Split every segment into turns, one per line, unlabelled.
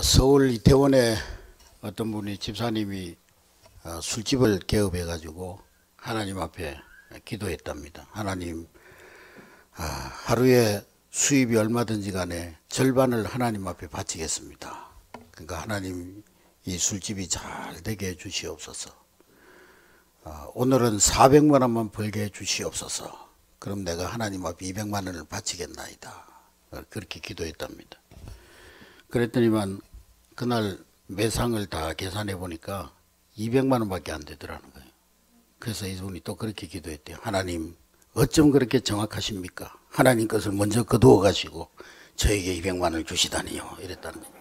서울 이태원에 어떤 분이 집사님이 술집을 개업해 가지고 하나님 앞에 기도했답니다. 하나님, 하루에 수입이 얼마든지 간에 절반을 하나님 앞에 바치겠습니다. 그러니까 하나님, 이 술집이 잘 되게 해 주시옵소서. 오늘은 400만 원만 벌게 해 주시옵소서. 그럼 내가 하나님 앞에 200만 원을 바치겠나이다. 그렇게 기도했답니다. 그랬더니만 그날 매상을 다 계산해 보니까 200만 원밖에 안 되더라는 거예요. 그래서 이분이 또 그렇게 기도했대요. 하나님, 어쩜 그렇게 정확하십니까? 하나님 것을 먼저 거두어 가시고 저에게 200만 원을 주시다니요. 이랬다는 겁니다.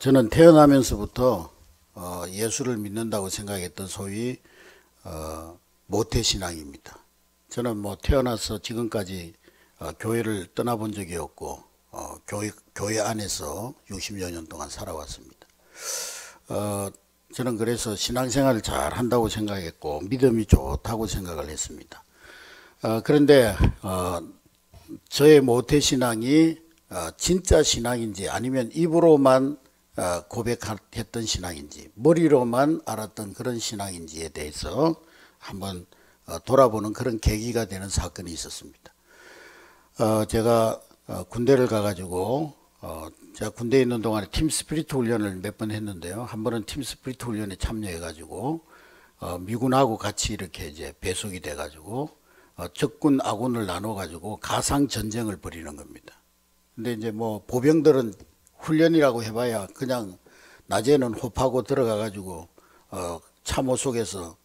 저는 태어나면서부터 예수를 믿는다고 생각했던 소위 모태신앙입니다. 저는 뭐 태어나서 지금까지 교회를 떠나본 적이 없고 교회 안에서 60여 년 동안 살아왔습니다. 저는 그래서 신앙생활을 잘 한다고 생각했고 믿음이 좋다고 생각을 했습니다. 그런데 저의 모태신앙이 진짜 신앙인지 아니면 입으로만 고백했던 신앙인지 머리로만 알았던 그런 신앙인지에 대해서 한번 돌아보는 그런 계기가 되는 사건이 있었습니다. 제가 군대를 가가지고 제가 군대에 있는 동안에 팀 스피리트 훈련을 몇 번 했는데요. 한 번은 팀 스피리트 훈련에 참여해가지고 미군하고 같이 이렇게 이제 배속이 돼가지고 적군 아군을 나눠가지고 가상 전쟁을 벌이는 겁니다. 근데 이제 뭐 보병들은 훈련이라고 해봐야 그냥 낮에는 호파고 들어가가지고 참호 속에서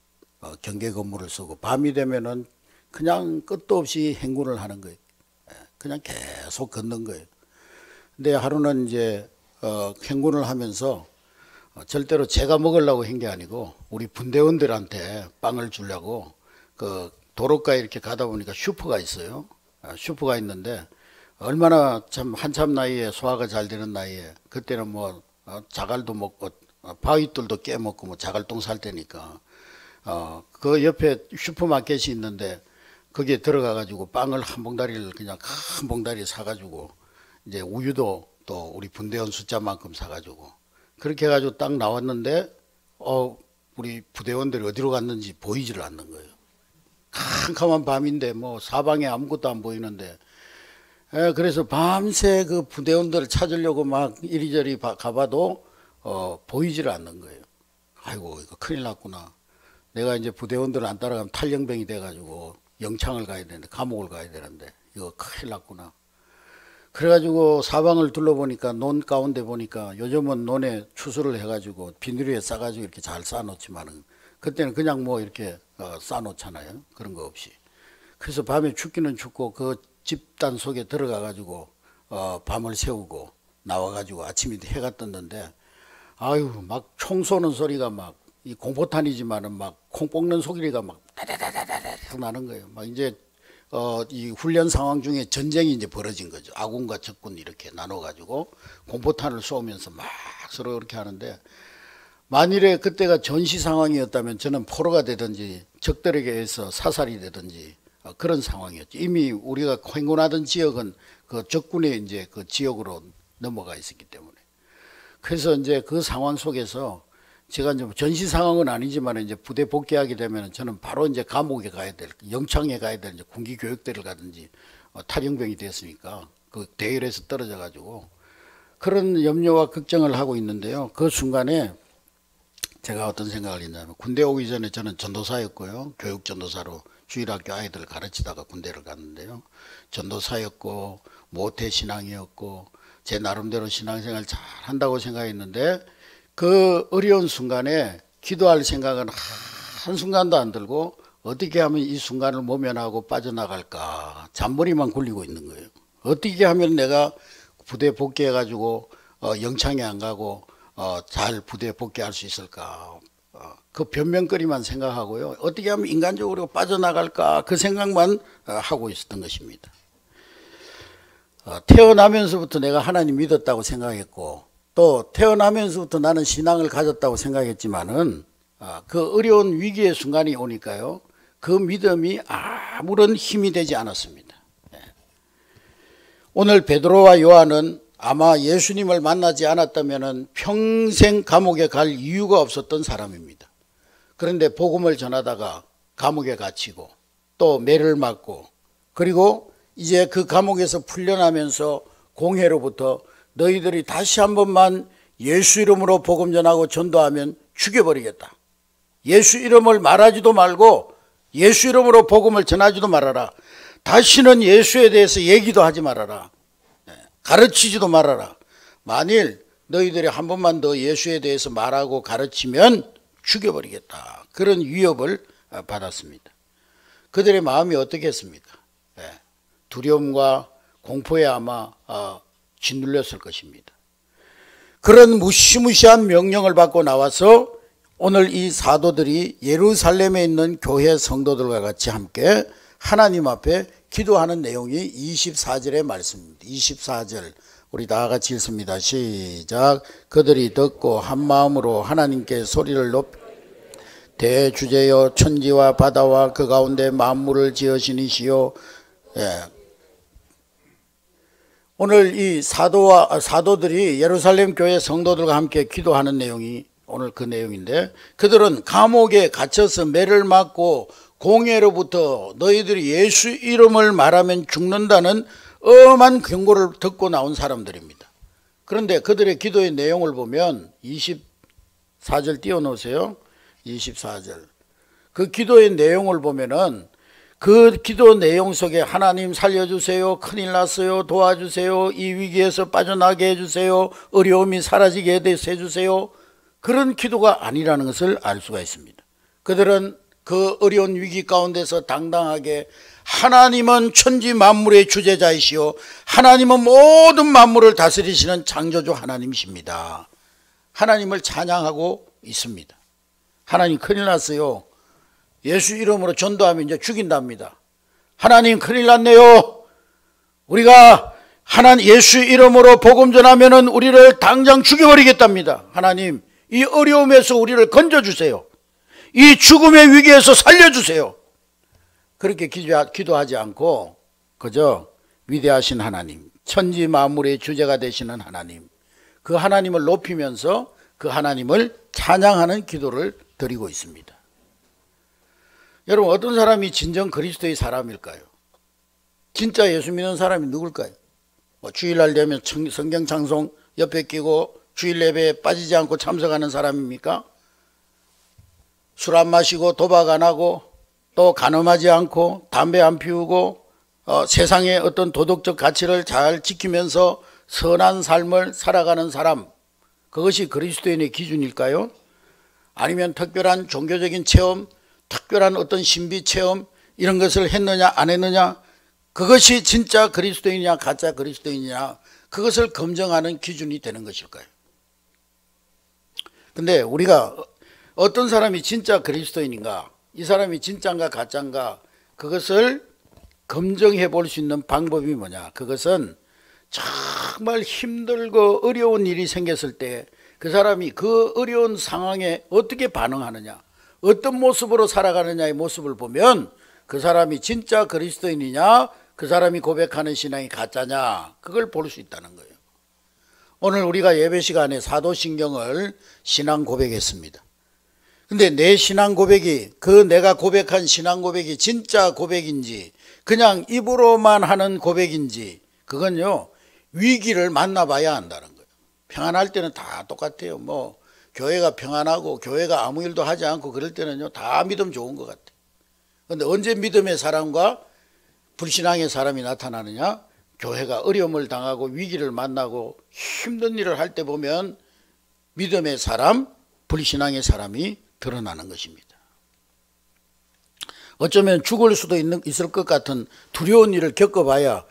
경계 근무를 쓰고 밤이 되면은 그냥 끝도 없이 행군을 하는 거예요. 그냥 계속 걷는 거예요. 근데 하루는 이제 행군을 하면서 절대로 제가 먹으려고 한 게 아니고 우리 분대원들한테 빵을 주려고 그 도로가에 이렇게 가다 보니까 슈퍼가 있어요. 슈퍼가 있는데 얼마나 참 한참 나이에 소화가 잘 되는 나이에 그때는 뭐 자갈도 먹고 바위돌도 깨먹고 뭐 자갈똥 살 때니까 그 옆에 슈퍼마켓이 있는데 거기에 들어가 가지고 빵을 한 봉다리를 그냥 큰 봉다리 사 가지고 이제 우유도 또 우리 분대원 숫자만큼 사 가지고 그렇게 해 가지고 딱 나왔는데 우리 부대원들이 어디로 갔는지 보이지를 않는 거예요. 캄캄한 밤인데 뭐 사방에 아무것도 안 보이는데 그래서 밤새 그 부대원들을 찾으려고 막 이리저리 가봐도 보이지를 않는 거예요. 아이고 이거 큰일 났구나. 내가 이제 부대원들을 안 따라가면 탈영병이 돼가지고 영창을 가야 되는데 감옥을 가야 되는데 이거 큰일 났구나. 그래가지고 사방을 둘러보니까 논 가운데 보니까 요즘은 논에 추수를 해가지고 비닐에 싸가지고 이렇게 잘 쌓아놓지만은 그때는 그냥 뭐 이렇게 쌓아놓잖아요. 그런 거 없이. 그래서 밤에 춥기는 춥고 그 집단 속에 들어가 가지고 밤을 새우고 나와 가지고 아침에 해가 떴는데 아유 막 총 쏘는 소리가 막 이 공포탄이지만은 막 콩 뽑는 소리가 막 다다다다다다 나는 거예요. 막 이제 이 훈련 상황 중에 전쟁이 이제 벌어진 거죠. 아군과 적군 이렇게 나눠 가지고 공포탄을 쏘면서 막 서로 이렇게 하는데 만일에 그때가 전시 상황이었다면 저는 포로가 되든지 적들에게 의해서 사살이 되든지 그런 상황이었죠. 이미 우리가 행군하던 지역은 그 적군의 이제 그 지역으로 넘어가 있었기 때문에. 그래서 이제 그 상황 속에서 제가 이제 전시 상황은 아니지만 이제 부대 복귀하게 되면 저는 바로 이제 감옥에 가야 될, 영창에 가야 될 이제 군기 교육대를 가든지 탈영병이 됐으니까 그 대열에서 떨어져 가지고 그런 염려와 걱정을 하고 있는데요. 그 순간에 제가 어떤 생각을 했냐면 군대 오기 전에 저는 전도사였고요. 교육 전도사로 주일학교 아이들을 가르치다가 군대를 갔는데요. 전도사였고 모태신앙이었고 제 나름대로 신앙생활 잘 한다고 생각했는데 그 어려운 순간에 기도할 생각은 한순간도 안 들고 어떻게 하면 이 순간을 모면하고 빠져나갈까 잔머리만 굴리고 있는 거예요. 어떻게 하면 내가 부대 복귀해가지고 영창에 안 가고 잘 부대에 복귀할 수 있을까 그 변명거리만 생각하고요. 어떻게 하면 인간적으로 빠져나갈까 그 생각만 하고 있었던 것입니다. 태어나면서부터 내가 하나님 믿었다고 생각했고 또 태어나면서부터 나는 신앙을 가졌다고 생각했지만은 그 어려운 위기의 순간이 오니까요. 그 믿음이 아무런 힘이 되지 않았습니다. 오늘 베드로와 요한은 아마 예수님을 만나지 않았다면 평생 감옥에 갈 이유가 없었던 사람입니다. 그런데 복음을 전하다가 감옥에 갇히고 또 매를 맞고, 그리고 이제 그 감옥에서 풀려나면서 공회로부터 너희들이 다시 한 번만 예수 이름으로 복음 전하고 전도하면 죽여버리겠다. 예수 이름을 말하지도 말고 예수 이름으로 복음을 전하지도 말아라. 다시는 예수에 대해서 얘기도 하지 말아라. 가르치지도 말아라. 만일 너희들이 한 번만 더 예수에 대해서 말하고 가르치면 죽여버리겠다. 그런 위협을 받았습니다. 그들의 마음이 어떻겠습니까? 두려움과 공포에 아마 짓눌렸을 것입니다. 그런 무시무시한 명령을 받고 나와서 오늘 이 사도들이 예루살렘에 있는 교회 성도들과 같이 함께 하나님 앞에 기도하는 내용이 24절의 말씀입니다. 24절 우리 다 같이 읽습니다. 시작. 그들이 듣고 한 마음으로 하나님께 소리를 높여 대주제여 천지와 바다와 그 가운데 만물을 지으신 이시여. 오늘 이 사도들이 예루살렘 교회 성도들과 함께 기도하는 내용이 오늘 그 내용인데, 그들은 감옥에 갇혀서 매를 맞고 공회로부터 너희들이 예수 이름을 말하면 죽는다는 엄한 경고를 듣고 나온 사람들입니다. 그런데 그들의 기도의 내용을 보면 24절 띄워놓으세요. 24절. 그 기도의 내용을 보면은 그 기도 내용 속에 하나님 살려주세요, 큰일 났어요, 도와주세요, 이 위기에서 빠져나게 해주세요, 어려움이 사라지게 해주세요, 그런 기도가 아니라는 것을 알 수가 있습니다. 그들은 그 어려운 위기 가운데서 당당하게 하나님은 천지 만물의 주재자이시오, 하나님은 모든 만물을 다스리시는 창조주 하나님이십니다. 하나님을 찬양하고 있습니다. 하나님 큰일 났어요, 예수 이름으로 전도하면 이제 죽인답니다. 하나님 큰일 났네요, 우리가 예수 이름으로 복음 전하면 우리를 당장 죽여버리겠답니다. 하나님 이 어려움에서 우리를 건져주세요, 이 죽음의 위기에서 살려주세요. 그렇게 기도하지 않고 그저 위대하신 하나님, 천지 만물의 주제가 되시는 하나님, 그 하나님을 높이면서 그 하나님을 찬양하는 기도를 드리고 있습니다. 여러분, 어떤 사람이 진정 그리스도의 사람일까요? 진짜 예수 믿는 사람이 누굴까요? 주일날 되면 성경 찬송 옆에 끼고 주일 예배에 빠지지 않고 참석하는 사람입니까? 술 안 마시고 도박 안 하고 또 간음하지 않고 담배 안 피우고 세상의 어떤 도덕적 가치를 잘 지키면서 선한 삶을 살아가는 사람, 그것이 그리스도인의 기준일까요? 아니면 특별한 종교적인 체험, 특별한 어떤 신비 체험 이런 것을 했느냐 안 했느냐, 그것이 진짜 그리스도인이냐 가짜 그리스도인이냐, 그것을 검증하는 기준이 되는 것일까요? 근데 우리가 어떤 사람이 진짜 그리스도인인가, 이 사람이 진짜인가 가짜인가, 그것을 검증해 볼 수 있는 방법이 뭐냐? 그것은 정말 힘들고 어려운 일이 생겼을 때 그 사람이 그 어려운 상황에 어떻게 반응하느냐, 어떤 모습으로 살아가느냐의 모습을 보면 그 사람이 진짜 그리스도인이냐, 그 사람이 고백하는 신앙이 가짜냐, 그걸 볼 수 있다는 거예요. 오늘 우리가 예배 시간에 사도신경을 신앙 고백했습니다. 근데 내 신앙 고백이, 그 내가 고백한 신앙 고백이 진짜 고백인지 그냥 입으로만 하는 고백인지, 그건요 위기를 만나봐야 한다는 거예요. 평안할 때는 다 똑같아요. 교회가 평안하고 교회가 아무 일도 하지 않고 그럴 때는요 다 믿음 좋은 것 같아요. 그런데 언제 믿음의 사람과 불신앙의 사람이 나타나느냐? 교회가 어려움을 당하고 위기를 만나고 힘든 일을 할 때 보면 믿음의 사람, 불신앙의 사람이 드러나는 것입니다. 어쩌면 죽을 수도 있을 것 같은 두려운 일을 겪어봐야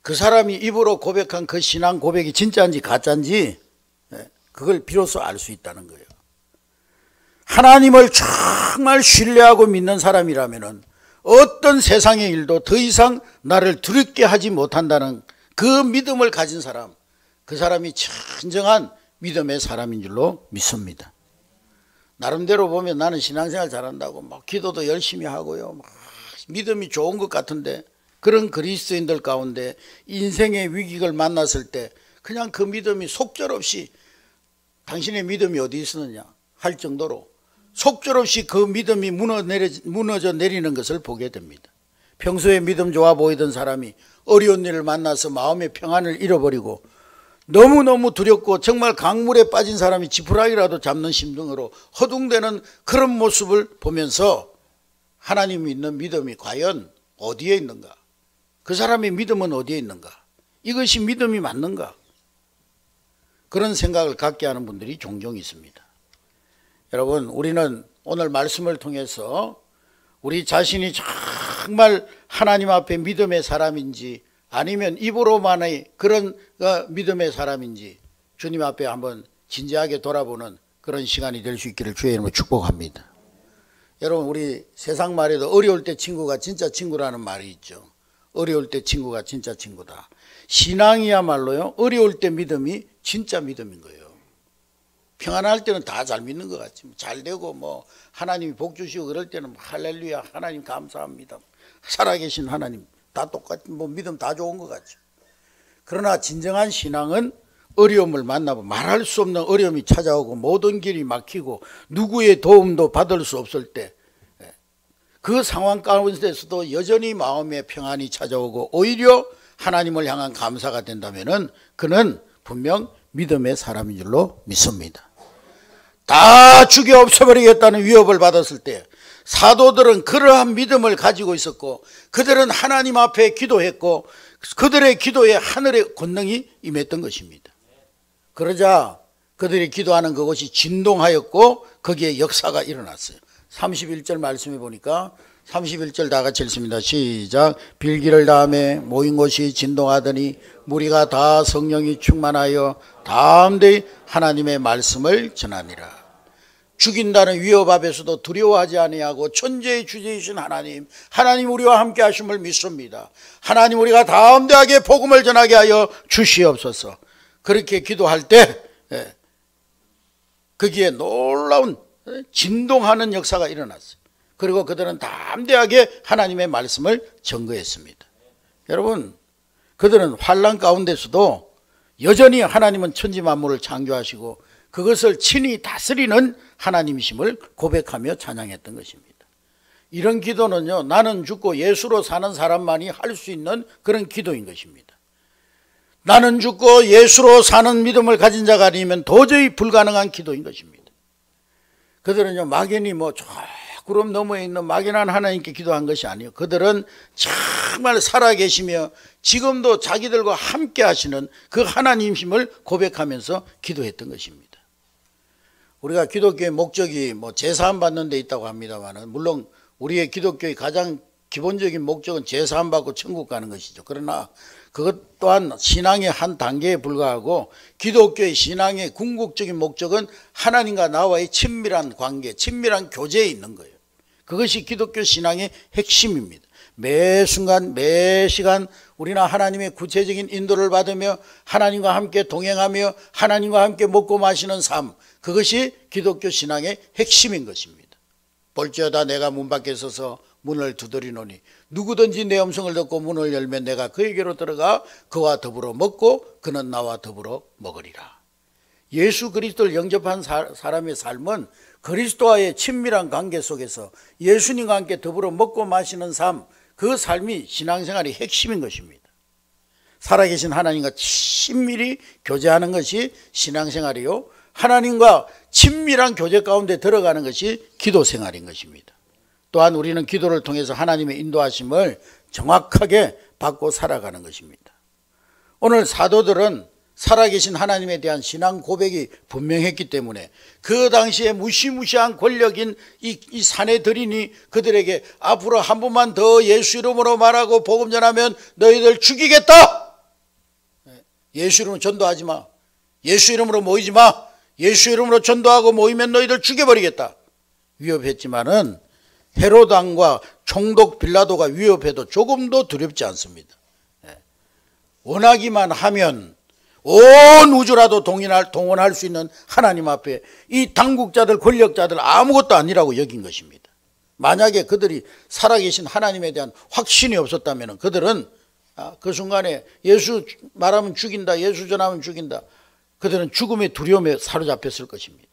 그 사람이 입으로 고백한 그 신앙 고백이 진짜인지 가짜인지 그걸 비로소 알 수 있다는 거예요. 하나님을 정말 신뢰하고 믿는 사람이라면 어떤 세상의 일도 더 이상 나를 두렵게 하지 못한다는 그 믿음을 가진 사람, 그 사람이 진정한 믿음의 사람인 줄로 믿습니다. 나름대로 보면 나는 신앙생활 잘한다고 막 기도도 열심히 하고요, 막 믿음이 좋은 것 같은데 그런 그리스도인들 가운데 인생의 위기를 만났을 때 그냥 그 믿음이 속절없이 당신의 믿음이 어디 있었느냐 할 정도로 속절없이 그 믿음이 무너져 내리는 것을 보게 됩니다. 평소에 믿음 좋아 보이던 사람이 어려운 일을 만나서 마음의 평안을 잃어버리고 너무너무 두렵고 정말 강물에 빠진 사람이 지푸라기라도 잡는 심정으로 허둥대는 그런 모습을 보면서 하나님 믿는 믿음이 과연 어디에 있는가? 그 사람의 믿음은 어디에 있는가? 이것이 믿음이 맞는가? 그런 생각을 갖게 하는 분들이 종종 있습니다. 여러분, 우리는 오늘 말씀을 통해서 우리 자신이 정말 하나님 앞에 믿음의 사람인지 아니면 입으로만의 그런 믿음의 사람인지 주님 앞에 한번 진지하게 돌아보는 그런 시간이 될 수 있기를 주의 이름으로 축복합니다. 여러분, 우리 세상 말에도 어려울 때 친구가 진짜 친구라는 말이 있죠. 어려울 때 친구가 진짜 친구다. 신앙이야말로요, 어려울 때 믿음이 진짜 믿음인 거예요. 평안할 때는 다 잘 믿는 것 같지. 잘 되고 뭐 하나님이 복 주시고 그럴 때는 할렐루야, 하나님 감사합니다. 살아계신 하나님 다 똑같이 뭐 믿음 다 좋은 것 같죠. 그러나 진정한 신앙은 어려움을 만나고 말할 수 없는 어려움이 찾아오고 모든 길이 막히고 누구의 도움도 받을 수 없을 때 그 상황 가운데서도 여전히 마음의 평안이 찾아오고 오히려 하나님을 향한 감사가 된다면은 그는 분명 믿음의 사람인 줄로 믿습니다. 다 죽여 없애버리겠다는 위협을 받았을 때 사도들은 그러한 믿음을 가지고 있었고 그들은 하나님 앞에 기도했고 그들의 기도에 하늘의 권능이 임했던 것입니다. 그러자 그들이 기도하는 그것이 진동하였고 거기에 역사가 일어났어요. 31절 말씀해 보니까 31절 다 같이 읽습니다. 시작. 빌기를 다음에 모인 곳이 진동하더니 무리가 다 성령이 충만하여 담대히 하나님의 말씀을 전하니라. 죽인다는 위협 앞에서도 두려워하지 아니하고 천재의 주제이신 하나님 우리와 함께 하심을 믿습니다. 하나님 우리가 담대하게 복음을 전하게 하여 주시옵소서. 그렇게 기도할 때 거기에 놀라운 진동하는 역사가 일어났어요. 그리고 그들은 담대하게 하나님의 말씀을 전거했습니다. 여러분, 그들은 환난 가운데서도 여전히 하나님은 천지 만물을 창조하시고 그것을 친히 다스리는 하나님이심을 고백하며 찬양했던 것입니다. 이런 기도는요, 나는 죽고 예수로 사는 사람만이 할 수 있는 그런 기도인 것입니다. 나는 죽고 예수로 사는 믿음을 가진 자가 아니면 도저히 불가능한 기도인 것입니다. 그들은요, 막연히 저 구름 너머에 있는 막연한 하나님께 기도한 것이 아니에요. 그들은 정말 살아계시며 지금도 자기들과 함께 하시는 그 하나님심을 고백하면서 기도했던 것입니다. 우리가 기독교의 목적이 제사함 받는 데 있다고 합니다만 물론 우리의 기독교의 가장 기본적인 목적은 제사함 받고 천국 가는 것이죠. 그러나 그것 또한 신앙의 한 단계에 불과하고 기독교의 신앙의 궁극적인 목적은 하나님과 나와의 친밀한 관계, 친밀한 교제에 있는 거예요. 그것이 기독교 신앙의 핵심입니다. 매 순간 매 시간 우리는 하나님의 구체적인 인도를 받으며 하나님과 함께 동행하며 하나님과 함께 먹고 마시는 삶, 그것이 기독교 신앙의 핵심인 것입니다. 볼지어다 내가 문 밖에 서서 문을 두드리노니 누구든지 내 음성을 듣고 문을 열면 내가 그에게로 들어가 그와 더불어 먹고 그는 나와 더불어 먹으리라. 예수 그리스도를 영접한 사람의 삶은 그리스도와의 친밀한 관계 속에서 예수님과 함께 더불어 먹고 마시는 삶, 그 삶이 신앙생활의 핵심인 것입니다. 살아계신 하나님과 친밀히 교제하는 것이 신앙생활이요, 하나님과 친밀한 교제 가운데 들어가는 것이 기도생활인 것입니다. 또한 우리는 기도를 통해서 하나님의 인도하심을 정확하게 받고 살아가는 것입니다. 오늘 사도들은 살아계신 하나님에 대한 신앙 고백이 분명했기 때문에 그 당시에 무시무시한 권력인 이 사내들인이 그들에게 앞으로 한 번만 더 예수 이름으로 말하고 복음 전하면 너희들 죽이겠다. 예수 이름으로 전도하지 마. 예수 이름으로 모이지 마. 예수 이름으로 전도하고 모이면 너희들 죽여버리겠다. 위협했지만은 헤롯 왕과 총독 빌라도가 위협해도 조금도 두렵지 않습니다. 원하기만 하면 온 우주라도 동원할 수 있는 하나님 앞에 이 당국자들 권력자들 아무것도 아니라고 여긴 것입니다. 만약에 그들이 살아계신 하나님에 대한 확신이 없었다면 그들은 그 순간에 예수 말하면 죽인다, 예수 전하면 죽인다, 그들은 죽음의 두려움에 사로잡혔을 것입니다.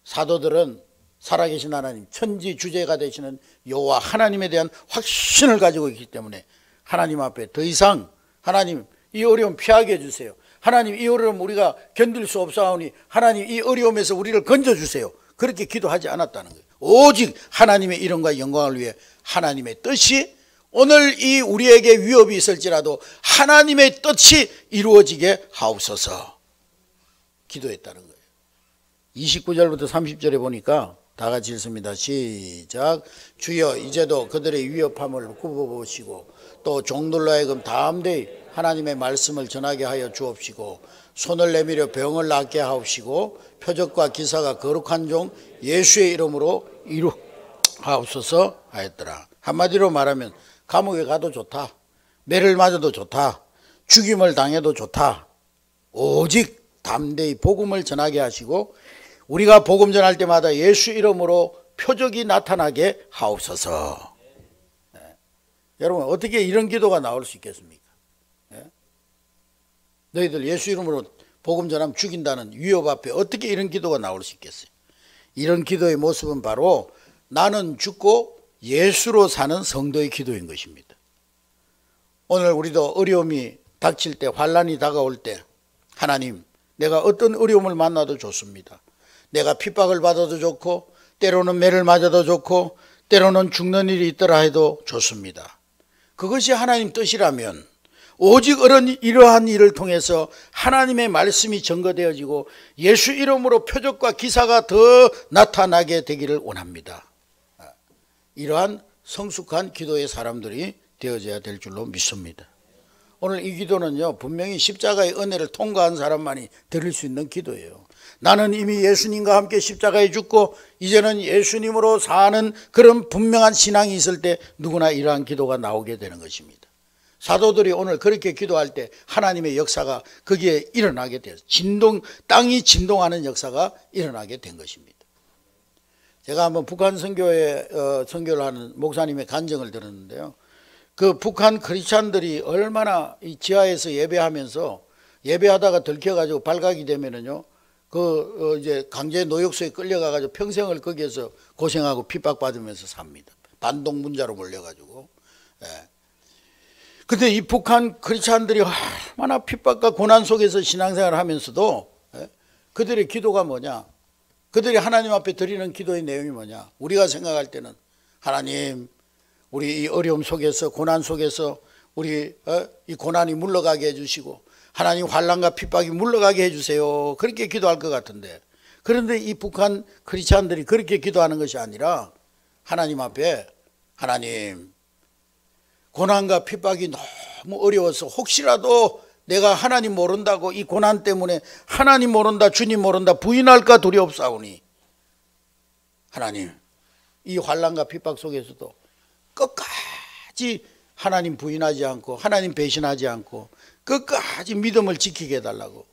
사도들은 살아계신 하나님, 천지주제가 되시는 여호와 하나님에 대한 확신을 가지고 있기 때문에 하나님 앞에 더 이상 하나님 이 어려움 피하게 해주세요, 하나님 이 어려움 우리가 견딜 수 없사오니 하나님 이 어려움에서 우리를 건져주세요, 그렇게 기도하지 않았다는 거예요. 오직 하나님의 이름과 영광을 위해 하나님의 뜻이 오늘 이 우리에게 위협이 있을지라도 하나님의 뜻이 이루어지게 하옵소서 기도했다는 거예요. 29절부터 30절에 보니까 다 같이 읽습니다. 시작. 주여 이제도 그들의 위협함을 굽어보시고 또 종들로 하여금 담대히 하나님의 말씀을 전하게 하여 주옵시고 손을 내밀어 병을 낫게 하옵시고 표적과 기사가 거룩한 종 예수의 이름으로 이루하옵소서 하였더라. 한마디로 말하면 감옥에 가도 좋다, 매를 맞아도 좋다, 죽임을 당해도 좋다, 오직 담대히 복음을 전하게 하시고 우리가 복음 전할 때마다 예수 이름으로 표적이 나타나게 하옵소서. 여러분 어떻게 이런 기도가 나올 수 있겠습니까? 너희들 예수 이름으로 복음 전하면 죽인다는 위협 앞에 어떻게 이런 기도가 나올 수 있겠어요? 이런 기도의 모습은 바로 나는 죽고 예수로 사는 성도의 기도인 것입니다. 오늘 우리도 어려움이 닥칠 때, 환난이 다가올 때 하나님 내가 어떤 어려움을 만나도 좋습니다. 내가 핍박을 받아도 좋고 때로는 매를 맞아도 좋고 때로는 죽는 일이 있더라 해도 좋습니다. 그것이 하나님 뜻이라면 오직 이러한 일을 통해서 하나님의 말씀이 증거되어지고 예수 이름으로 표적과 기사가 더 나타나게 되기를 원합니다. 이러한 성숙한 기도의 사람들이 되어져야 될 줄로 믿습니다. 오늘 이 기도는요 분명히 십자가의 은혜를 통과한 사람만이 드릴 수 있는 기도예요. 나는 이미 예수님과 함께 십자가에 죽고 이제는 예수님으로 사는 그런 분명한 신앙이 있을 때 누구나 이러한 기도가 나오게 되는 것입니다. 사도들이 오늘 그렇게 기도할 때 하나님의 역사가 거기에 일어나게 돼서 땅이 진동하는 역사가 일어나게 된 것입니다. 제가 한번 북한 선교에 선교를 하는 목사님의 간증을 들었는데요. 그 북한 크리스찬들이 얼마나 이 지하에서 예배하면서 예배하다가 들켜가지고 발각이 되면은요, 이제 강제 노역소에 끌려가가지고 평생을 거기에서 고생하고 핍박받으면서 삽니다. 반동문자로 몰려가지고. 예. 근데 이 북한 크리스찬들이 얼마나 핍박과 고난 속에서 신앙생활을 하면서도 그들의 기도가 뭐냐? 그들이 하나님 앞에 드리는 기도의 내용이 뭐냐? 우리가 생각할 때는 하나님 우리 이 어려움 속에서 고난 속에서 우리 이 고난이 물러가게 해주시고 하나님 환난과 핍박이 물러가게 해주세요. 그렇게 기도할 것 같은데 그런데 이 북한 크리스찬들이 그렇게 기도하는 것이 아니라 하나님 앞에 하나님 고난과 핍박이 너무 어려워서 혹시라도 내가 하나님 모른다고 이 고난 때문에 하나님 모른다 주님 모른다 부인할까 두려옵사오니 하나님 이 환난과 핍박 속에서도 끝까지 하나님 부인하지 않고 하나님 배신하지 않고 끝까지 믿음을 지키게 해달라고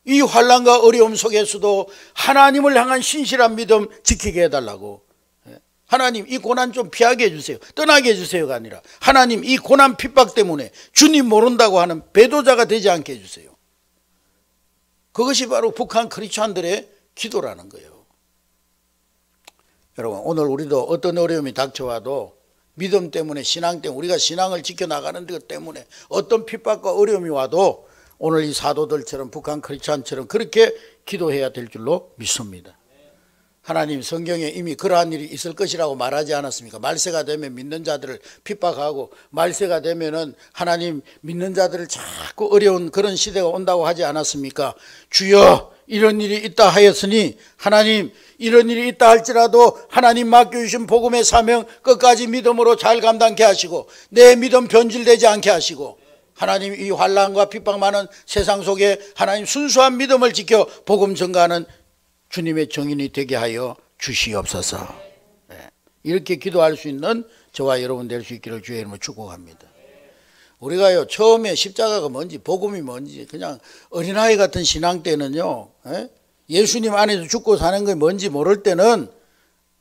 이 환난과 어려움 속에서도 하나님을 향한 신실한 믿음 지키게 해달라고 하나님 이 고난 좀 피하게 해주세요. 떠나게 해주세요가 아니라 하나님 이 고난 핍박 때문에 주님 모른다고 하는 배도자가 되지 않게 해주세요. 그것이 바로 북한 크리스찬들의 기도라는 거예요. 여러분 오늘 우리도 어떤 어려움이 닥쳐와도 믿음 때문에 신앙 때문에 우리가 신앙을 지켜나가는 것 때문에 어떤 핍박과 어려움이 와도 오늘 이 사도들처럼 북한 크리스찬처럼 그렇게 기도해야 될 줄로 믿습니다. 하나님 성경에 이미 그러한 일이 있을 것이라고 말하지 않았습니까? 말세가 되면 믿는 자들을 핍박하고 말세가 되면은 하나님 믿는 자들을 자꾸 어려운 그런 시대가 온다고 하지 않았습니까? 주여 이런 일이 있다 하였으니 하나님 이런 일이 있다 할지라도 하나님 맡겨주신 복음의 사명 끝까지 믿음으로 잘 감당케 하시고 내 믿음 변질되지 않게 하시고 하나님 이 환난과 핍박 많은 세상 속에 하나님 순수한 믿음을 지켜 복음 전가하는 주님의 정인이 되게 하여 주시옵소서. 이렇게 기도할 수 있는 저와 여러분 될 수 있기를 주의 이름으로 축복합니다. 우리가요 처음에 십자가가 뭔지 복음이 뭔지 그냥 어린아이 같은 신앙 때는요 예수님 안에서 죽고 사는 게 뭔지 모를 때는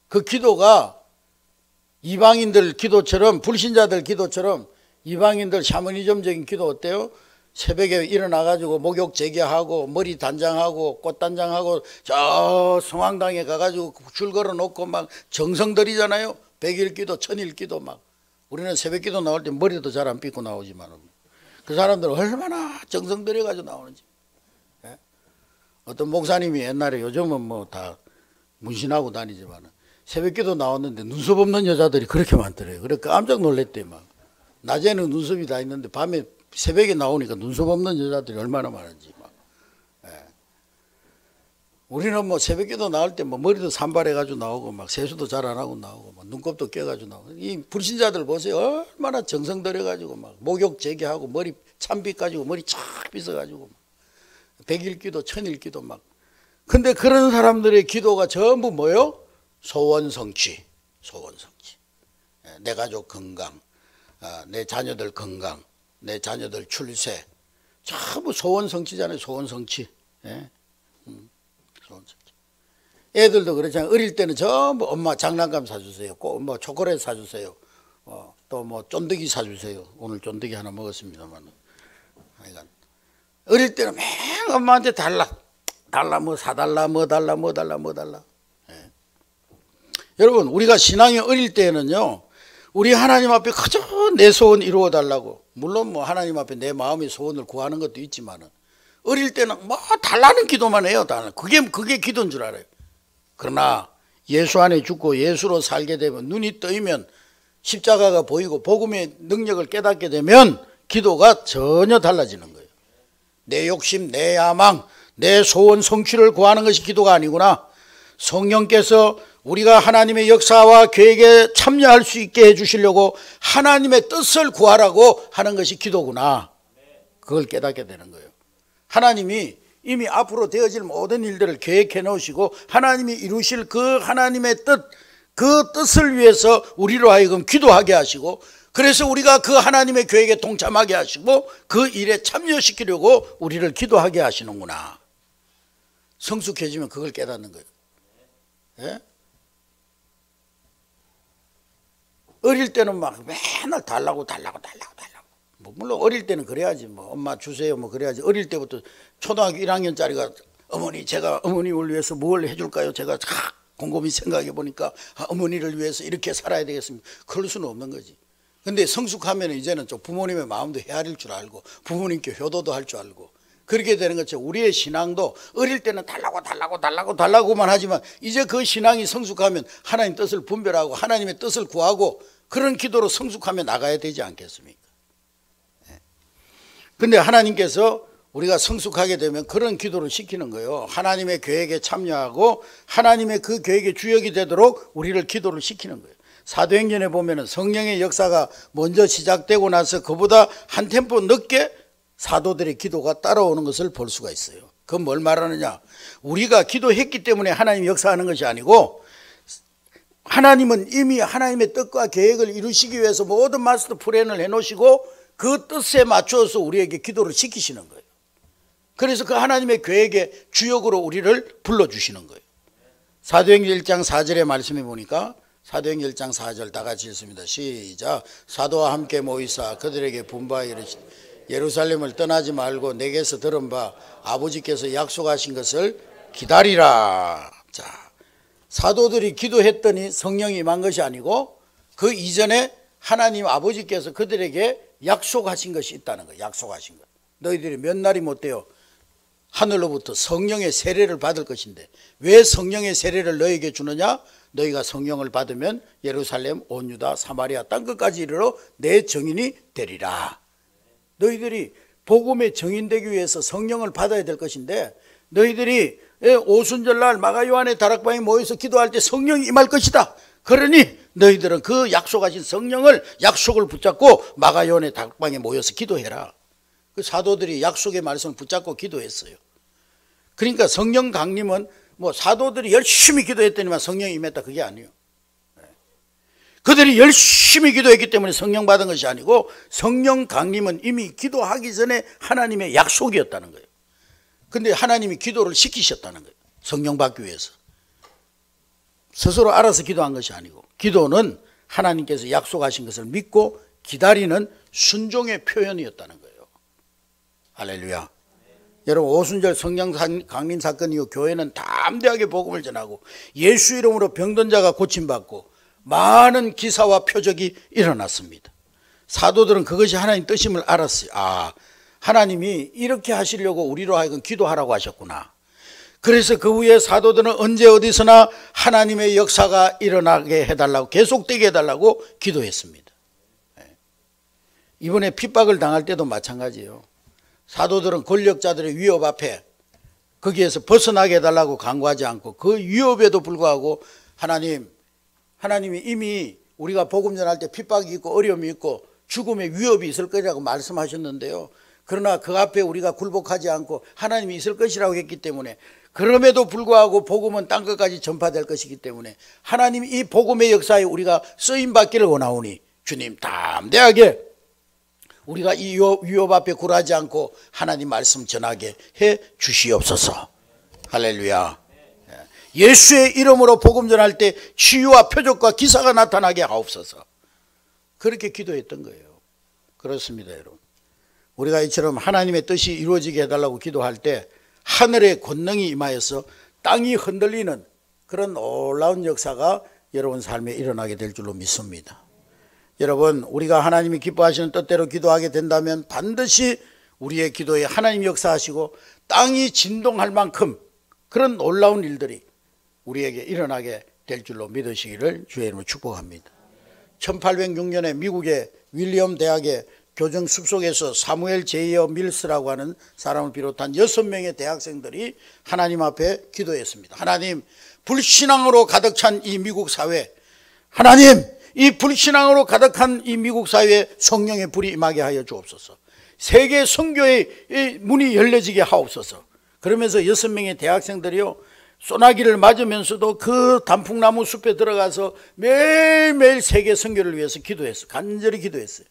그 기도가 이방인들 기도처럼, 불신자들 기도처럼 이방인들 샤머니즘적인 기도 어때요? 새벽에 일어나가지고 목욕 제기하고 머리 단장하고 꽃 단장하고 저 성황당에 가가지고 줄 걸어놓고 막 정성 들이잖아요. 100일 기도, 1000일 기도 막. 우리는 새벽 기도 나올 때 머리도 잘 안 빗고 나오지만 그 사람들은 얼마나 정성 들여가지고 나오는지. 예? 어떤 목사님이 옛날에, 요즘은 뭐 다 문신하고 다니지만 새벽 기도 나왔는데 눈썹 없는 여자들이 그렇게 많더래요. 그래 깜짝 놀랬대 막. 낮에는 눈썹이 다 있는데 밤에 새벽에 나오니까 눈썹 없는 여자들이 얼마나 많은지 막. 예. 우리는 뭐 새벽기도 나올 때 뭐 머리도 산발해가지고 나오고 막 세수도 잘 안 하고 나오고 막 눈곱도 껴가지고 나오고. 이 불신자들 보세요. 얼마나 정성 들여가지고 막 목욕 제기하고 머리 찬빛 가지고 머리 착 빗어가지고 100일 기도, 1000일 기도 막. 근데 그런 사람들의 기도가 전부 뭐요? 소원 성취, 소원 성취. 예. 내 가족 건강, 내 자녀들 건강, 내 자녀들 출세, 전부 소원 성취잖아요. 소원 성취. 예? 소원 성취. 애들도 그렇잖아요. 어릴 때는 전부 엄마 장난감 사주세요. 뭐 초콜릿 사주세요. 또 뭐 쫀득이 사주세요. 오늘 쫀득이 하나 먹었습니다만. 그러니까 어릴 때는 맨 엄마한테 달라 뭐 사달라 뭐 달라 뭐 달라 뭐 달라. 예. 여러분 우리가 신앙이 어릴 때는요. 우리 하나님 앞에 그저 내 소원 이루어 달라고. 물론 뭐 하나님 앞에 내 마음의 소원을 구하는 것도 있지만은 어릴 때는 뭐 달라는 기도만 해요. 그게 기도인 줄 알아요. 그러나 예수 안에 죽고 예수로 살게 되면, 눈이 떠이면, 십자가가 보이고 복음의 능력을 깨닫게 되면 기도가 전혀 달라지는 거예요. 내 욕심, 내 야망, 내 소원 성취를 구하는 것이 기도가 아니구나. 성령께서 우리가 하나님의 역사와 계획에 참여할 수 있게 해주시려고 하나님의 뜻을 구하라고 하는 것이 기도구나. 그걸 깨닫게 되는 거예요. 하나님이 이미 앞으로 되어질 모든 일들을 계획해 놓으시고 하나님이 이루실 그 하나님의 뜻, 그 뜻을 위해서 우리로 하여금 기도하게 하시고, 그래서 우리가 그 하나님의 계획에 동참하게 하시고 그 일에 참여시키려고 우리를 기도하게 하시는구나. 성숙해지면 그걸 깨닫는 거예요. 예? 어릴 때는 막 맨날 달라고. 뭐 물론 어릴 때는 그래야지. 뭐 엄마 주세요 뭐 그래야지. 어릴 때부터 초등학교 1학년짜리가 어머니 제가 어머님을 위해서 뭘 해줄까요? 제가 곰곰이 생각해 보니까 어머니를 위해서 이렇게 살아야 되겠습니다. 그럴 수는 없는 거지. 근데 성숙하면 이제는 좀 부모님의 마음도 헤아릴 줄 알고 부모님께 효도도 할 줄 알고 그렇게 되는 것처럼 우리의 신앙도 어릴 때는 달라고만 하지만 이제 그 신앙이 성숙하면 하나님 뜻을 분별하고 하나님의 뜻을 구하고 그런 기도로 성숙하며 나가야 되지 않겠습니까? 근데 하나님께서 우리가 성숙하게 되면 그런 기도를 시키는 거예요. 하나님의 계획에 참여하고 하나님의 그 계획의 주역이 되도록 우리를 기도를 시키는 거예요. 사도행전에 보면은 성령의 역사가 먼저 시작되고 나서 그보다 한 템포 늦게 사도들의 기도가 따라오는 것을 볼 수가 있어요. 그건 뭘 말하느냐? 우리가 기도했기 때문에 하나님이 역사하는 것이 아니고 하나님은 이미 하나님의 뜻과 계획을 이루시기 위해서 모든 마스터 플랜을 해놓으시고 그 뜻에 맞춰서 우리에게 기도를 시키시는 거예요. 그래서 그 하나님의 계획의 주역으로 우리를 불러주시는 거예요. 사도행전 1장 4절의 말씀에 보니까 사도행전 1장 4절 다 같이 읽습니다. 시작. 사도와 함께 모이사 그들에게 분바하여 이르시되 예루살렘을 떠나지 말고 내게서 들은 바 아버지께서 약속하신 것을 기다리라. 자, 사도들이 기도했더니 성령이 임한 것이 아니고 그 이전에 하나님 아버지께서 그들에게 약속하신 것이 있다는 거예요. 약속하신 것. 너희들이 몇 날이 못 돼요. 하늘로부터 성령의 세례를 받을 것인데 왜 성령의 세례를 너희에게 주느냐? 너희가 성령을 받으면 예루살렘, 온 유다, 사마리아 땅끝까지 이르러 내 증인이 되리라. 너희들이 복음의 증인되기 위해서 성령을 받아야 될 것인데 너희들이 오순절날 마가요한의 다락방에 모여서 기도할 때 성령이 임할 것이다. 그러니 너희들은 그 약속하신 성령을 약속을 붙잡고 마가요한의 다락방에 모여서 기도해라. 그 사도들이 약속의 말씀을 붙잡고 기도했어요. 그러니까 성령 강림은 뭐 사도들이 열심히 기도했더니만 성령이 임했다 그게 아니에요. 그들이 열심히 기도했기 때문에 성령 받은 것이 아니고 성령 강림은 이미 기도하기 전에 하나님의 약속이었다는 거예요. 근데 하나님이 기도를 시키셨다는 거예요. 성령 받기 위해서. 스스로 알아서 기도한 것이 아니고 기도는 하나님께서 약속하신 것을 믿고 기다리는 순종의 표현이었다는 거예요. 할렐루야. 여러분, 오순절 성령 강림 사건 이후 교회는 담대하게 복음을 전하고 예수 이름으로 병든 자가 고침받고 많은 기사와 표적이 일어났습니다. 사도들은 그것이 하나님 뜻임을 알았어요. 아, 하나님이 이렇게 하시려고 우리로 하여금 기도하라고 하셨구나. 그래서 그 후에 사도들은 언제 어디서나 하나님의 역사가 일어나게 해달라고, 계속되게 해달라고 기도했습니다. 이번에 핍박을 당할 때도 마찬가지예요. 사도들은 권력자들의 위협 앞에 거기에서 벗어나게 해달라고 간구하지 않고 그 위협에도 불구하고 하나님이 이미 우리가 복음 전할 때 핍박이 있고 어려움이 있고 죽음의 위협이 있을 거라고 말씀하셨는데요. 그러나 그 앞에 우리가 굴복하지 않고 하나님이 있을 것이라고 했기 때문에, 그럼에도 불구하고 복음은 땅끝까지 전파될 것이기 때문에 하나님이 이 복음의 역사에 우리가 쓰임받기를 원하오니 주님 담대하게 우리가 이 위협 앞에 굴하지 않고 하나님 말씀 전하게 해 주시옵소서. 할렐루야. 예수의 이름으로 복음 전할 때 치유와 표적과 기사가 나타나게 하옵소서. 그렇게 기도했던 거예요. 그렇습니다, 여러분. 우리가 이처럼 하나님의 뜻이 이루어지게 해달라고 기도할 때 하늘의 권능이 임하여서 땅이 흔들리는 그런 놀라운 역사가 여러분 삶에 일어나게 될 줄로 믿습니다. 여러분, 우리가 하나님이 기뻐하시는 뜻대로 기도하게 된다면 반드시 우리의 기도에 하나님 역사하시고 땅이 진동할 만큼 그런 놀라운 일들이 우리에게 일어나게 될 줄로 믿으시기를 주의 이름으로 축복합니다. 1806년에 미국의 윌리엄 대학의 교정 숲속에서 사무엘 제이어 밀스라고 하는 사람을 비롯한 6명의 대학생들이 하나님 앞에 기도했습니다. 하나님, 불신앙으로 가득 찬 이 미국 사회, 하나님, 이 불신앙으로 가득한 이 미국 사회에 성령의 불이 임하게 하여 주옵소서. 세계 선교의 문이 열려지게 하옵소서. 그러면서 6명의 대학생들이요, 소나기를 맞으면서도 그 단풍나무 숲에 들어가서 매일매일 세계 선교를 위해서 기도했어요. 간절히 기도했어요.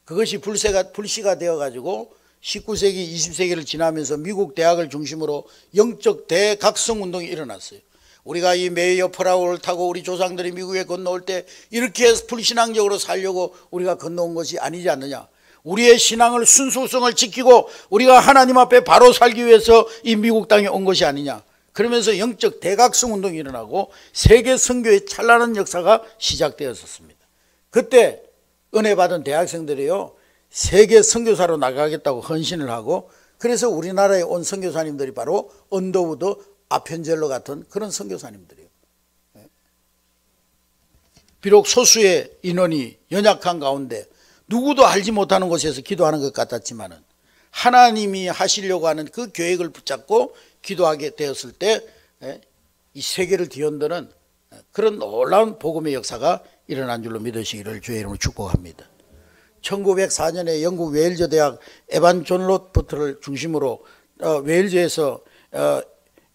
그것이 불씨가 되어가지고 19세기, 20세기를 지나면서 미국 대학을 중심으로 영적 대각성 운동이 일어났어요. 우리가 이 메이어 프라우를 타고 우리 조상들이 미국에 건너올 때 이렇게 불신앙적으로 살려고 우리가 건너온 것이 아니지 않느냐. 우리의 신앙을, 순수성을 지키고 우리가 하나님 앞에 바로 살기 위해서 이 미국 땅에 온 것이 아니냐. 그러면서 영적 대각성 운동이 일어나고 세계 선교의 찬란한 역사가 시작되었습니다. 그때 은혜 받은 대학생들이요, 세계 선교사로 나가겠다고 헌신을 하고, 그래서 우리나라에 온 선교사님들이 바로 언더우드, 아펜젤러 같은 그런 선교사님들이에요. 비록 소수의 인원이 연약한 가운데 누구도 알지 못하는 곳에서 기도하는 것 같았지만은 하나님이 하시려고 하는 그 계획을 붙잡고 기도하게 되었을 때 이 세계를 뒤흔드는 그런 놀라운 복음의 역사가 일어난 줄로 믿으시기를 주의 이름으로 축복합니다. 1904년에 영국 웨일즈 대학 에반 존 로버트를 중심으로 웨일즈에서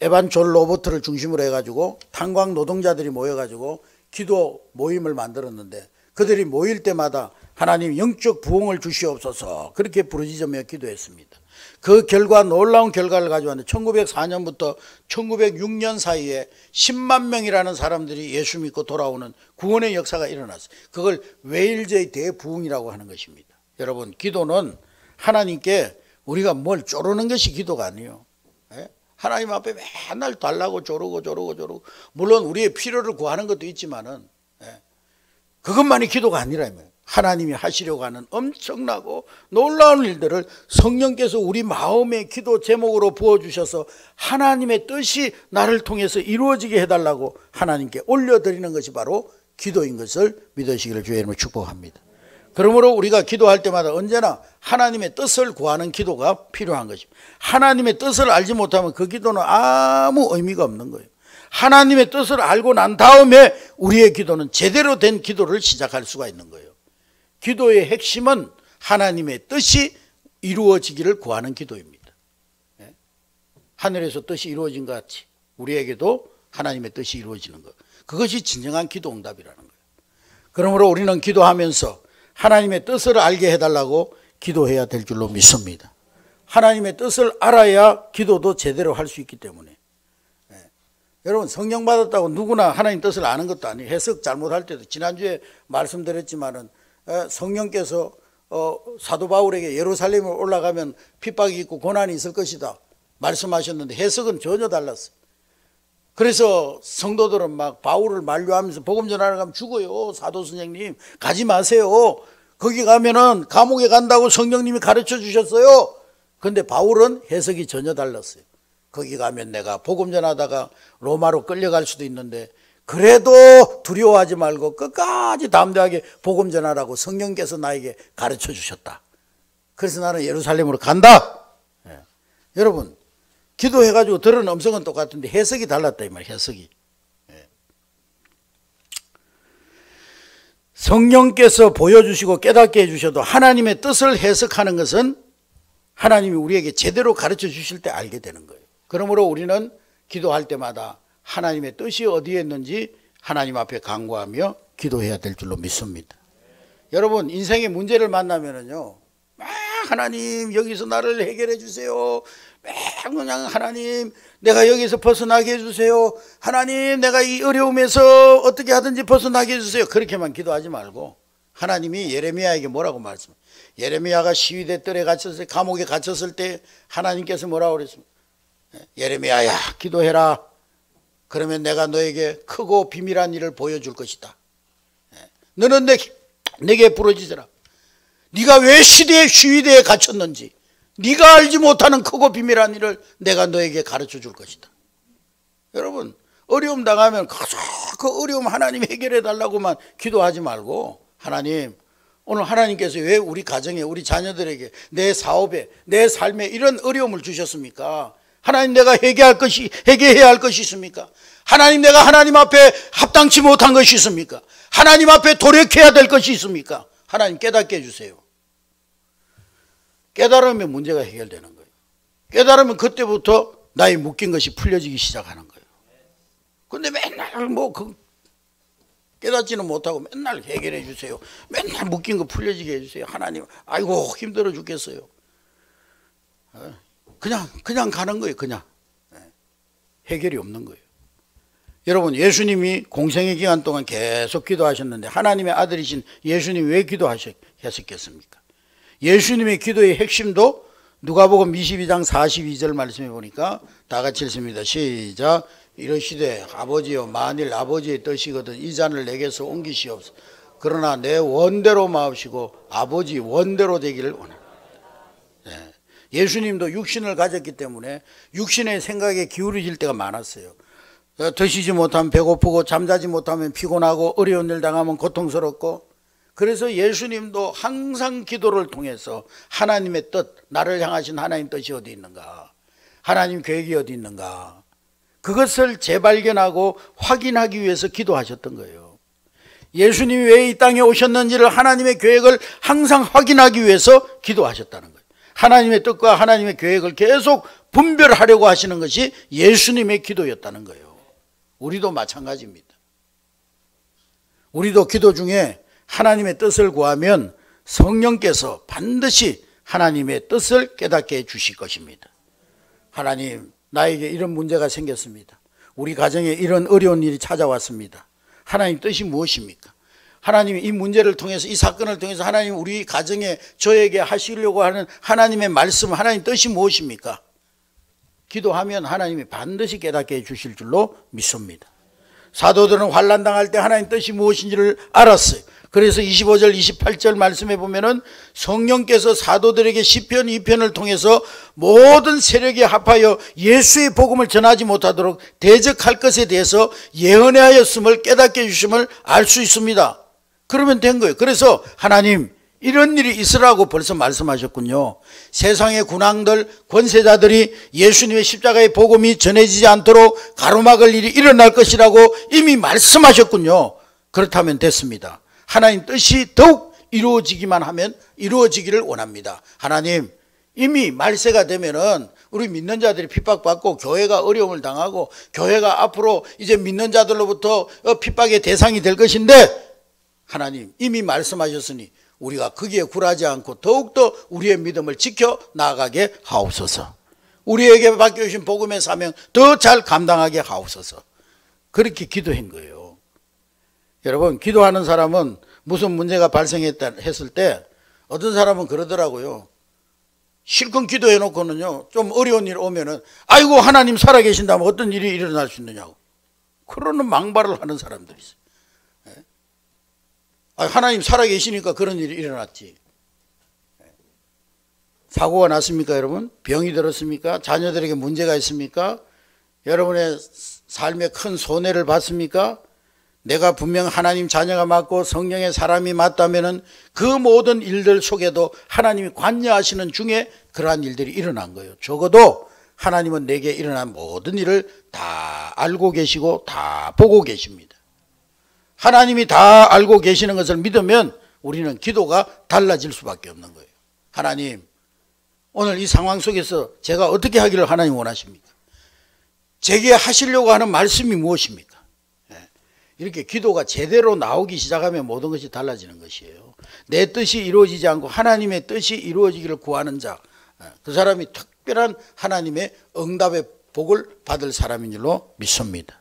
에반 존 로버트를 중심으로 해가지고 탄광 노동자들이 모여가지고 기도 모임을 만들었는데, 그들이 모일 때마다 하나님 영적 부흥을 주시옵소서 그렇게 부르짖으며 기도했습니다. 그 결과, 놀라운 결과를 가져왔는데 1904년부터 1906년 사이에 10만 명이라는 사람들이 예수 믿고 돌아오는 구원의 역사가 일어났어요. 그걸 웨일즈의 대부흥이라고 하는 것입니다. 여러분, 기도는 하나님께 우리가 뭘 쪼르는 것이 기도가 아니에요. 하나님 앞에 맨날 달라고 조르고 물론 우리의 필요를 구하는 것도 있지만은 그것만이 기도가 아니라며, 하나님이 하시려고 하는 엄청나고 놀라운 일들을 성령께서 우리 마음의 기도 제목으로 부어주셔서 하나님의 뜻이 나를 통해서 이루어지게 해달라고 하나님께 올려드리는 것이 바로 기도인 것을 믿으시기를 주의 이름으로 축복합니다. 그러므로 우리가 기도할 때마다 언제나 하나님의 뜻을 구하는 기도가 필요한 것입니다. 하나님의 뜻을 알지 못하면 그 기도는 아무 의미가 없는 거예요. 하나님의 뜻을 알고 난 다음에 우리의 기도는 제대로 된 기도를 시작할 수가 있는 거예요. 기도의 핵심은 하나님의 뜻이 이루어지기를 구하는 기도입니다. 하늘에서 뜻이 이루어진 것 같이 우리에게도 하나님의 뜻이 이루어지는 것, 그것이 진정한 기도 응답이라는 거예요. 그러므로 우리는 기도하면서 하나님의 뜻을 알게 해달라고 기도해야 될 줄로 믿습니다. 하나님의 뜻을 알아야 기도도 제대로 할 수 있기 때문에 여러분 성령 받았다고 누구나 하나님 뜻을 아는 것도 아니에요. 해석 잘못할 때도 지난주에 말씀드렸지만은 성령께서 사도 바울에게 예루살렘을 올라가면 핍박이 있고 고난이 있을 것이다 말씀하셨는데 해석은 전혀 달랐어요. 그래서 성도들은 막 바울을 만류하면서 복음 전하러 가면 죽어요. 사도 선생님 가지 마세요. 거기 가면은 감옥에 간다고 성령님이 가르쳐 주셨어요. 근데 바울은 해석이 전혀 달랐어요. 거기 가면 내가 복음 전하다가 로마로 끌려갈 수도 있는데 그래도 두려워하지 말고 끝까지 담대하게 복음 전하라고 성령께서 나에게 가르쳐 주셨다. 그래서 나는 예루살렘으로 간다. 예. 여러분 기도해가지고 들은 음성은 똑같은데 해석이 달랐다 이 말이에요. 해석이. 예. 성령께서 보여주시고 깨닫게 해주셔도 하나님의 뜻을 해석하는 것은 하나님이 우리에게 제대로 가르쳐 주실 때 알게 되는 거예요. 그러므로 우리는 기도할 때마다 하나님의 뜻이 어디에 있는지 하나님 앞에 간구하며 기도해야 될 줄로 믿습니다. 여러분 인생의 문제를 만나면은요 하나님 여기서 나를 해결해 주세요. 그냥 하나님 내가 여기서 벗어나게 해주세요. 하나님 내가 이 어려움에서 어떻게 하든지 벗어나게 해주세요. 그렇게만 기도하지 말고 하나님이 예레미야에게 뭐라고 말씀해요? 예레미야가 시위대 뜰에 갇혔을 때 감옥에 갇혔을 때 하나님께서 뭐라고 그랬습니까? 예레미야야 기도해라. 그러면 내가 너에게 크고 비밀한 일을 보여줄 것이다. 너는 내게 부르짖으라. 네가 왜 시위대에 갇혔는지 네가 알지 못하는 크고 비밀한 일을 내가 너에게 가르쳐 줄 것이다. 여러분 어려움 당하면 그 어려움 하나님 해결해 달라고만 기도하지 말고 하나님 오늘 하나님께서 왜 우리 가정에 우리 자녀들에게 내 사업에 내 삶에 이런 어려움을 주셨습니까? 하나님 내가 해결해야 할 것이 있습니까? 하나님 내가 하나님 앞에 합당치 못한 것이 있습니까? 하나님 앞에 돌이켜야 될 것이 있습니까? 하나님 깨닫게 해주세요. 깨달으면 문제가 해결되는 거예요. 깨달으면 그때부터 나의 묶인 것이 풀려지기 시작하는 거예요. 근데 맨날 깨닫지는 못하고 맨날 해결해 주세요. 맨날 묶인 거 풀려지게 해주세요. 하나님 아이고 힘들어 죽겠어요. 그냥 가는 거예요. 그냥 해결이 없는 거예요. 여러분 예수님이 공생의 기간 동안 계속 기도하셨는데 하나님의 아들이신 예수님이 왜 기도하셨겠습니까? 예수님의 기도의 핵심도 누가복음 22장 42절 말씀해 보니까 다 같이 읽습니다. 시작. 이러시되 아버지여 만일 아버지의 뜻이거든 이 잔을 내게서 옮기시옵소서. 그러나 내 원대로 마옵시고 아버지 원대로 되기를 원합니다. 예수님도 육신을 가졌기 때문에 육신의 생각에 기울어질 때가 많았어요. 드시지 못하면 배고프고 잠자지 못하면 피곤하고 어려운 일 당하면 고통스럽고 그래서 예수님도 항상 기도를 통해서 하나님의 뜻, 나를 향하신 하나님 뜻이 어디 있는가, 하나님 계획이 어디 있는가, 그것을 재발견하고 확인하기 위해서 기도하셨던 거예요. 예수님이 왜 이 땅에 오셨는지를 하나님의 계획을 항상 확인하기 위해서 기도하셨다는 거예요. 하나님의 뜻과 하나님의 계획을 계속 분별하려고 하시는 것이 예수님의 기도였다는 거예요. 우리도 마찬가지입니다. 우리도 기도 중에 하나님의 뜻을 구하면 성령께서 반드시 하나님의 뜻을 깨닫게 해 주실 것입니다. 하나님 나에게 이런 문제가 생겼습니다. 우리 가정에 이런 어려운 일이 찾아왔습니다. 하나님 뜻이 무엇입니까? 하나님이 이 문제를 통해서 이 사건을 통해서 하나님 우리 가정에 저에게 하시려고 하는 하나님의 말씀 하나님 뜻이 무엇입니까? 기도하면 하나님이 반드시 깨닫게 해 주실 줄로 믿습니다. 사도들은 환난 당할 때 하나님 뜻이 무엇인지를 알았어요. 그래서 25절 28절 말씀해 보면은 성령께서 사도들에게 시편 2편을 통해서 모든 세력에 합하여 예수의 복음을 전하지 못하도록 대적할 것에 대해서 예언하였음을 깨닫게 해주심을 알 수 있습니다. 그러면 된 거예요. 그래서 하나님 이런 일이 있으라고 벌써 말씀하셨군요. 세상의 군왕들 권세자들이 예수님의 십자가의 복음이 전해지지 않도록 가로막을 일이 일어날 것이라고 이미 말씀하셨군요. 그렇다면 됐습니다. 하나님 뜻이 더욱 이루어지기만 하면 이루어지기를 원합니다. 하나님 이미 말세가 되면은 우리 믿는 자들이 핍박받고 교회가 어려움을 당하고 교회가 앞으로 이제 믿는 자들로부터 핍박의 대상이 될 것인데 하나님 이미 말씀하셨으니 우리가 거기에 굴하지 않고 더욱더 우리의 믿음을 지켜 나아가게 하옵소서. 우리에게 맡겨주신 복음의 사명 더 잘 감당하게 하옵소서. 그렇게 기도한 거예요. 여러분, 기도하는 사람은 무슨 문제가 발생했다 했을 때 어떤 사람은 그러더라고요. 실컷 기도해놓고는요, 좀 어려운 일 오면은 아이고 하나님 살아계신다면 어떤 일이 일어날 수 있느냐고 그러는 망발을 하는 사람들이 있어요. 하나님 살아계시니까 그런 일이 일어났지. 사고가 났습니까 여러분? 병이 들었습니까? 자녀들에게 문제가 있습니까? 여러분의 삶에 큰 손해를 봤습니까? 내가 분명 하나님 자녀가 맞고 성령의 사람이 맞다면은 그 모든 일들 속에도 하나님이 관여하시는 중에 그러한 일들이 일어난 거예요. 적어도 하나님은 내게 일어난 모든 일을 다 알고 계시고 다 보고 계십니다. 하나님이 다 알고 계시는 것을 믿으면 우리는 기도가 달라질 수밖에 없는 거예요. 하나님, 오늘 이 상황 속에서 제가 어떻게 하기를 하나님 원하십니까? 제게 하시려고 하는 말씀이 무엇입니까? 이렇게 기도가 제대로 나오기 시작하면 모든 것이 달라지는 것이에요. 내 뜻이 이루어지지 않고 하나님의 뜻이 이루어지기를 구하는 자, 그 사람이 특별한 하나님의 응답의 복을 받을 사람인 줄로 믿습니다.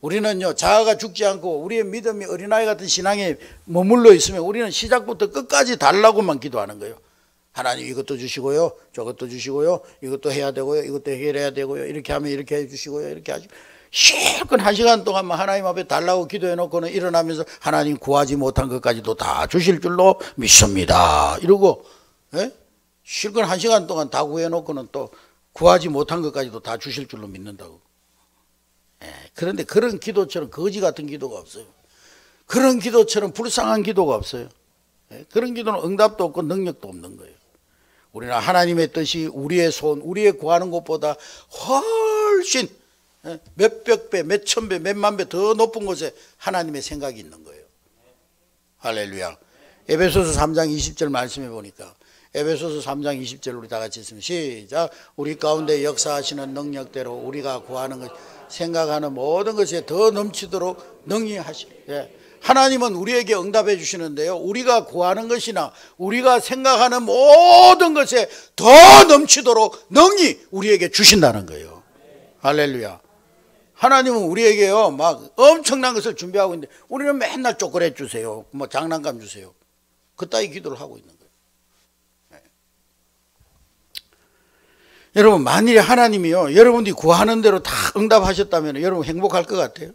우리는요, 자아가 죽지 않고 우리의 믿음이 어린아이 같은 신앙에 머물러 있으면 우리는 시작부터 끝까지 달라고만 기도하는 거예요. 하나님 이것도 주시고요, 저것도 주시고요, 이것도 해야 되고요, 이것도 해결해야 되고요, 이렇게 하면 이렇게 해주시고요, 이렇게 하시고 실컷 1시간 동안만 하나님 앞에 달라고 기도해 놓고는 일어나면서 하나님 구하지 못한 것까지도 다 주실 줄로 믿습니다 이러고, 실컷 1시간 동안 다 구해 놓고는 또 구하지 못한 것까지도 다 주실 줄로 믿는다고. 그런데 그런 기도처럼 거지 같은 기도가 없어요. 그런 기도처럼 불쌍한 기도가 없어요. 그런 기도는 응답도 없고 능력도 없는 거예요. 우리는 하나님의 뜻이 우리의 우리의 구하는 것보다 훨씬 몇백 배, 몇천 배, 몇만 배 더 높은 곳에 하나님의 생각이 있는 거예요. 할렐루야. 에베소서 3장 20절 말씀해 보니까, 에베소서 3장 20절 우리 다 같이 있으면 시작. 우리 가운데 역사하시는 능력대로 우리가 구하는 것, 생각하는 모든 것에 더 넘치도록 능히 하시. 하나님은 우리에게 응답해 주시는데요, 우리가 구하는 것이나 우리가 생각하는 모든 것에 더 넘치도록 능히 우리에게 주신다는 거예요. 할렐루야. 하나님은 우리에게요 막 엄청난 것을 준비하고 있는데 우리는 맨날 초콜릿 주세요, 뭐 장난감 주세요, 그따위 기도를 하고 있는 거예요. 여러분, 만일에 하나님이요 여러분들이 구하는 대로 다 응답하셨다면 여러분 행복할 것 같아요?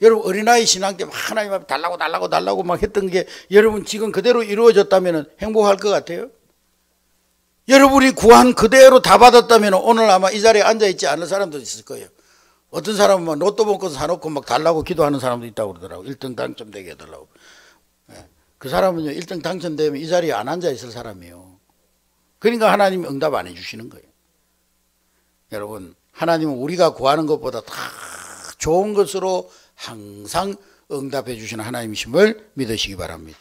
여러분 어린아이 신앙 때 하나님 앞에 달라고 막 했던 게 여러분 지금 그대로 이루어졌다면 행복할 것 같아요? 여러분이 구한 그대로 다 받았다면 오늘 아마 이 자리에 앉아있지 않을 사람도 있을 거예요. 어떤 사람은 막 로또 복권 사놓고 막 달라고 기도하는 사람도 있다고 그러더라고요. 1등 당첨되게 해달라고. 그 사람은요 1등 당첨되면 이 자리에 안 앉아있을 사람이에요. 그러니까 하나님이 응답 안 해주시는 거예요. 여러분, 하나님은 우리가 구하는 것보다 다 좋은 것으로 항상 응답해 주시는 하나님이심을 믿으시기 바랍니다.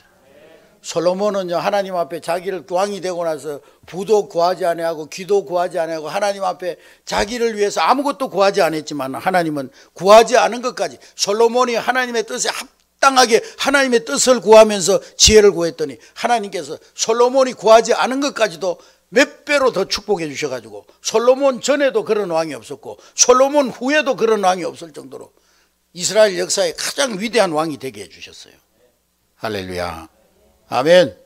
솔로몬은요 하나님 앞에 자기를 왕이 되고 나서 부도 구하지 아니하고 기도 구하지 아니하고 하나님 앞에 자기를 위해서 아무것도 구하지 않았지만 하나님은 구하지 않은 것까지, 솔로몬이 하나님의 뜻에 합당하게 하나님의 뜻을 구하면서 지혜를 구했더니 하나님께서 솔로몬이 구하지 않은 것까지도 몇 배로 더 축복해 주셔가지고 솔로몬 전에도 그런 왕이 없었고 솔로몬 후에도 그런 왕이 없을 정도로 이스라엘 역사의 가장 위대한 왕이 되게 해주셨어요. 할렐루야. 아멘.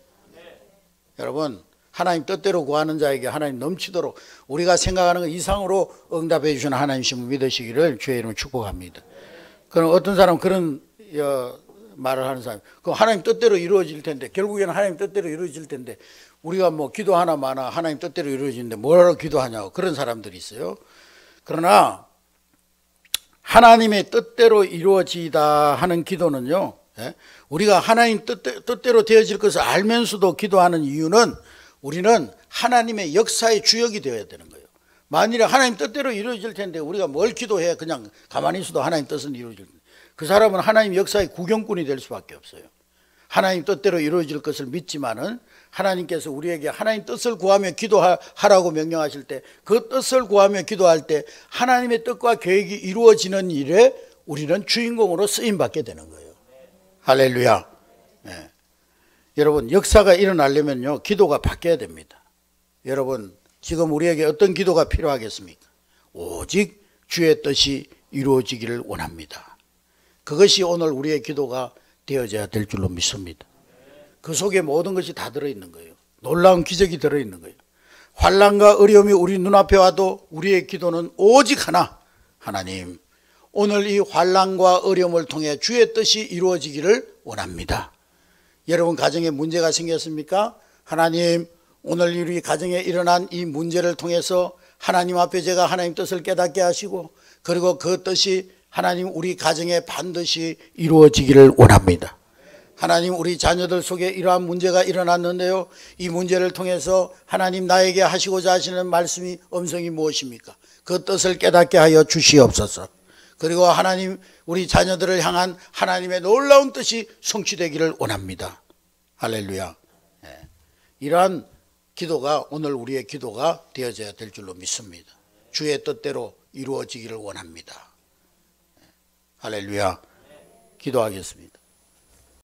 여러분, 하나님 뜻대로 구하는 자에게 하나님 넘치도록 우리가 생각하는 것 이상으로 응답해 주시는 하나님심을 믿으시기를 주의 이름으로 축복합니다. 그럼 어떤 사람은 그런 말을 하는 사람, 그 하나님 뜻대로 이루어질 텐데, 결국에는 하나님 뜻대로 이루어질 텐데 우리가 뭐 기도 하나 마나 하나님 뜻대로 이루어지는데 뭐라고 기도하냐고 그런 사람들이 있어요. 그러나 하나님의 뜻대로 이루어지다 하는 기도는요, 우리가 하나님 뜻대로 되어질 것을 알면서도 기도하는 이유는 우리는 하나님의 역사의 주역이 되어야 되는 거예요. 만일에 하나님 뜻대로 이루어질 텐데 우리가 뭘 기도해 그냥 가만히 있어도 하나님 뜻은 이루어질 텐데 그 사람은 하나님 역사의 구경꾼이 될 수밖에 없어요. 하나님 뜻대로 이루어질 것을 믿지만은 하나님께서 우리에게 하나님 뜻을 구하며 기도하라고 명령하실 때 그 뜻을 구하며 기도할 때 하나님의 뜻과 계획이 이루어지는 일에 우리는 주인공으로 쓰임받게 되는 거예요. 할렐루야. 여러분, 역사가 일어나려면요 기도가 바뀌어야 됩니다. 여러분, 지금 우리에게 어떤 기도가 필요하겠습니까? 오직 주의 뜻이 이루어지기를 원합니다. 그것이 오늘 우리의 기도가 되어져야 될 줄로 믿습니다. 그 속에 모든 것이 다 들어있는 거예요. 놀라운 기적이 들어있는 거예요. 환난과 어려움이 우리 눈앞에 와도 우리의 기도는 오직 하나, 하나님 오늘 이 환난과 어려움을 통해 주의 뜻이 이루어지기를 원합니다. 여러분 가정에 문제가 생겼습니까? 하나님 오늘 우리 가정에 일어난 이 문제를 통해서 하나님 앞에 제가 하나님 뜻을 깨닫게 하시고 그리고 그 뜻이 하나님 우리 가정에 반드시 이루어지기를 원합니다. 하나님 우리 자녀들 속에 이러한 문제가 일어났는데요, 이 문제를 통해서 하나님 나에게 하시고자 하시는 말씀이 음성이 무엇입니까? 그 뜻을 깨닫게 하여 주시옵소서. 그리고 하나님 우리 자녀들을 향한 하나님의 놀라운 뜻이 성취되기를 원합니다. 할렐루야. 이러한 기도가 오늘 우리의 기도가 되어져야 될 줄로 믿습니다. 주의 뜻대로 이루어지기를 원합니다. 할렐루야. 기도하겠습니다.